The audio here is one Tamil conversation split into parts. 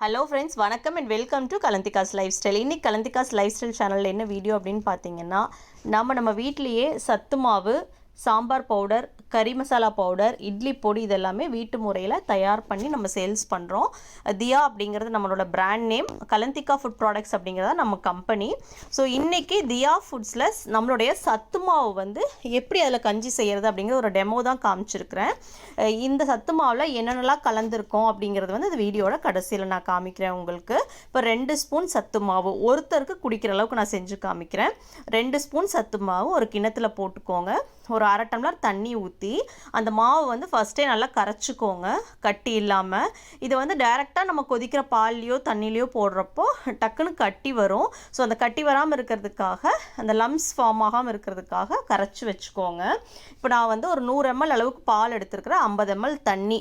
ஹலோ ஃப்ரெண்ட்ஸ், வணக்கம் அண்ட் வெல்கம் டு கலந்திகாஸ் லைஃப் ஸ்டைல். இன்றைக்கி கலந்திகாஸ் லைஃப் ஸ்டைல் சேனலில் என்ன வீடியோ அப்படின்னு பார்த்தீங்கன்னா, நம்ம வீட்டிலையே சத்து மாவு, சாம்பார் பவுடர், கறி மசாலா பவுடர், இட்லி பொடி இதெல்லாமே வீட்டு முறையில் தயார் பண்ணி நம்ம சேல்ஸ் பண்ணுறோம். தியா அப்படிங்கிறது நம்மளோட பிராண்ட் நேம். கலந்திகா ஃபுட் ப்ராடக்ட்ஸ் அப்படிங்கிறத நம்ம கம்பெனி. ஸோ இன்றைக்கி தியா ஃபுட்ஸில் நம்மளுடைய சத்து மாவு வந்து எப்படி அதில் கஞ்சி செய்கிறது அப்படிங்கிற ஒரு டெமோ தான் காமிச்சிருக்கிறேன். இந்த சத்து மாவில் என்னென்னலாம் கலந்துருக்கோம் அப்படிங்கிறது வந்து இந்த வீடியோட கடைசியில் நான் காமிக்கிறேன் உங்களுக்கு. இப்போ 2 ஸ்பூன் சத்து மாவு ஒருத்தருக்கு குடிக்கிற அளவுக்கு நான் செஞ்சு காமிக்கிறேன். 2 ஸ்பூன் சத்து மாவு ஒரு கிண்ணத்தில் போட்டுக்கோங்க. ஒரு 1/2 டம்ளர் தண்ணி ஊற்றி அந்த மாவு வந்து ஃபஸ்ட்டே நல்லா கரைச்சிக்கோங்க, கட்டி இல்லாமல். இதை வந்து டைரெக்டாக நம்ம கொதிக்கிற பால்லையோ தண்ணிலையோ போடுறப்போ டக்குன்னு கட்டி வரும். ஸோ அந்த கட்டி வராமல் இருக்கிறதுக்காக, அந்த லம்ஸ் ஃபார்ம் ஆகாமல் இருக்கிறதுக்காக கரைச்சி வச்சுக்கோங்க. இப்போ நான் வந்து ஒரு 100 ml அளவுக்கு பால் எடுத்துருக்கிறேன், 50 ml தண்ணி.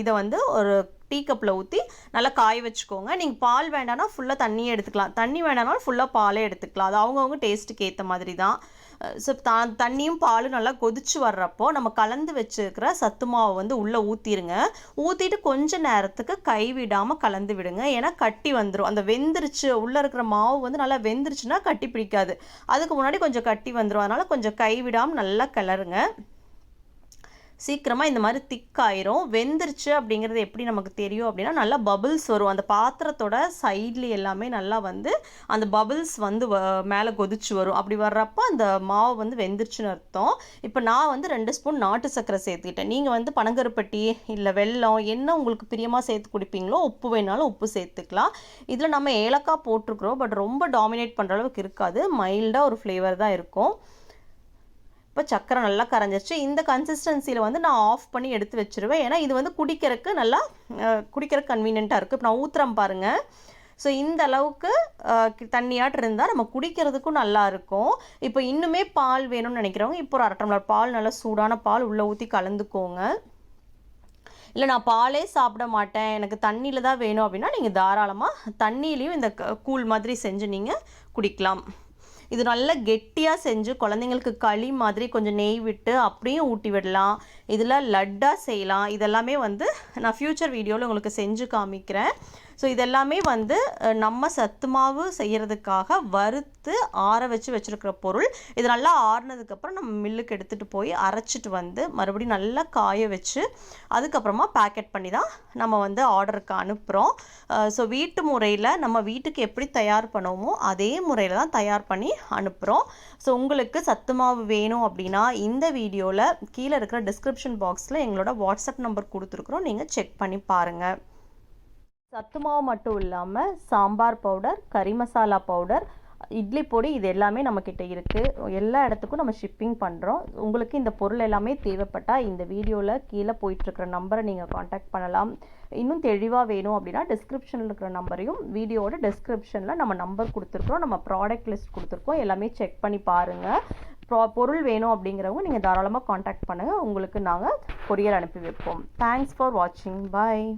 இதை வந்து ஒரு டீ கப்பில் ஊற்றி நல்லா காய வச்சுக்கோங்க. நீங்கள் பால் வேண்டாம்னா ஃபுல்லாக தண்ணியே எடுத்துக்கலாம், தண்ணி வேண்டாம்னாலும் ஃபுல்லாக பாலே எடுத்துக்கலாம். அது அவங்கவுங்க டேஸ்ட்டுக்கு ஏற்ற மாதிரி தான். ஸோ தண்ணியும் பாலும் நல்லா கொதிச்சு வர்றப்போ நம்ம கலந்து வச்சுருக்கிற சத்து மாவை வந்து உள்ளே ஊற்றிடுங்க. ஊற்றிட்டு கொஞ்சம் நேரத்துக்கு கைவிடாமல் கலந்து விடுங்க. ஏன்னா கட்டி வந்துடும். அந்த வெந்துருச்சு, உள்ளே இருக்கிற மாவு வந்து நல்லா வெந்துருச்சுன்னா கட்டி பிடிக்காது. அதுக்கு முன்னாடி கொஞ்சம் கட்டி வந்துடும். அதனால் கொஞ்சம் கைவிடாமல் நல்லா கிளறுங்க. சீக்கிரமாக இந்த மாதிரி திக்காயிரும். வெந்துருச்சு அப்படிங்கிறது எப்படி நமக்கு தெரியும் அப்படின்னா, நல்லா பபிள்ஸ் வரும். அந்த பாத்திரத்தோட சைட்லி எல்லாமே நல்லா வந்து அந்த பபிள்ஸ் வந்து மேலே கொதிச்சு வரும். அப்படி வர்றப்போ அந்த மாவு வந்து வெந்துருச்சுன்னு அர்த்தம். இப்போ நான் வந்து 2 ஸ்பூன் நாட்டு சர்க்கரை சேர்த்துக்கிட்டேன். நீங்கள் வந்து பனங்கருப்பட்டி இல்லை வெல்லம் என்ன உங்களுக்கு பிரியமாக சேர்த்து குடிப்பீங்களோ, உப்பு வேணாலும் உப்பு சேர்த்துக்கலாம். இதில் நம்ம ஏலக்காய் போட்டிருக்கிறோம், பட் ரொம்ப டாமினேட் பண்ணுற அளவுக்கு இருக்காது, மைல்டாக ஒரு ஃப்ளேவர் தான் இருக்கும். இப்போ சக்கரை நல்லா கரைஞ்சிருச்சு. இந்த கன்சிஸ்டன்சியில் வந்து நான் ஆஃப் பண்ணி எடுத்து வச்சுருவேன். ஏன்னா இது வந்து குடிக்கிறதுக்கு நல்லா குடிக்கிறதுக்கு கன்வீனியண்ட்டாக இருக்குது. இப்போ நான் ஊற்றுறேன் பாருங்கள். ஸோ இந்த அளவுக்கு தண்ணியாட்டு இருந்தால் நம்ம குடிக்கிறதுக்கும் நல்லாயிருக்கும். இப்போ இன்னுமே பால் வேணும்னு நினைக்கிறவங்க இப்போ ஒரு 1/2 டம்ளர் பால், நல்லா சூடான பால் உள்ளே ஊற்றி கலந்துக்கோங்க. இல்லை நான் பாலே சாப்பிட மாட்டேன், எனக்கு தண்ணியில் தான் வேணும் அப்படின்னா நீங்கள் தாராளமாக தண்ணியிலையும் இந்த கூழ் மாதிரி செஞ்சு நீங்கள் குடிக்கலாம். இது நல்லா கெட்டியாக செஞ்சு குழந்தைங்களுக்கு களி மாதிரி கொஞ்சம் நெய் விட்டு அப்படியும் ஊட்டி விடலாம். இதில் லட்டாக செய்யலாம். இதெல்லாமே வந்து நான் ஃப்யூச்சர் வீடியோவில் உங்களுக்கு செஞ்சு காமிக்கிறேன். ஸோ இதெல்லாமே வந்து நம்ம சத்து மாவு செய்கிறதுக்காக வறுத்து ஆற வச்சுருக்கிற பொருள். இது நல்லா ஆறுனதுக்கப்புறம் நம்ம மில்லுக்கு எடுத்துகிட்டு போய் அரைச்சிட்டு வந்து மறுபடியும் நல்லா காய வச்சு அதுக்கப்புறமா பேக்கெட் பண்ணி தான் நம்ம வந்து ஆர்டருக்கு அனுப்புகிறோம். ஸோ வீட்டு முறையில் நம்ம வீட்டுக்கு எப்படி தயார் பண்ணுவோமோ அதே முறையில் தான் தயார் பண்ணி அனுப்புகிறோம். ஸோ உங்களுக்கு சத்து மாவு வேணும் அப்படின்னா இந்த வீடியோவில் கீழே இருக்கிற டிஸ்கிரிப்ஷன் பாக்ஸில் எங்களோட வாட்ஸ்அப் நம்பர் கொடுத்துருக்குறோம், நீங்கள் செக் பண்ணி பாருங்கள். சத்து மாவு மட்டும் இல்லாமல் சாம்பார் பவுடர், கறி மசாலா பவுடர், இட்லி பொடி இது எல்லாமே நம்மக்கிட்ட இருக்குது. எல்லா இடத்துக்கும் நம்ம ஷிப்பிங் பண்ணுறோம். உங்களுக்கு இந்த பொருள் எல்லாமே தேவைப்பட்டால் இந்த வீடியோவில் கீழே போயிட்டுருக்கிற நம்பரை நீங்கள் காண்டாக்ட் பண்ணலாம். இன்னும் தெளிவாக வேணும் அப்படின்னா டிஸ்கிரிப்ஷனில் இருக்கிற நம்பரையும் வீடியோவோட டிஸ்கிரிப்ஷனில் நம்ம நம்பர் கொடுத்துருக்குறோம், நம்ம ப்ராடக்ட் லிஸ்ட் கொடுத்துருக்கோம். எல்லாமே செக் பண்ணி பாருங்கள். பொருள் வேணும் அப்படிங்கிறவங்க நீங்கள் தாராளமாக காண்டாக்ட் பண்ணுங்கள். உங்களுக்கு நாங்கள் கொரியர் அனுப்பி வைப்போம். தேங்க்ஸ் ஃபார் வாட்சிங். பாய்.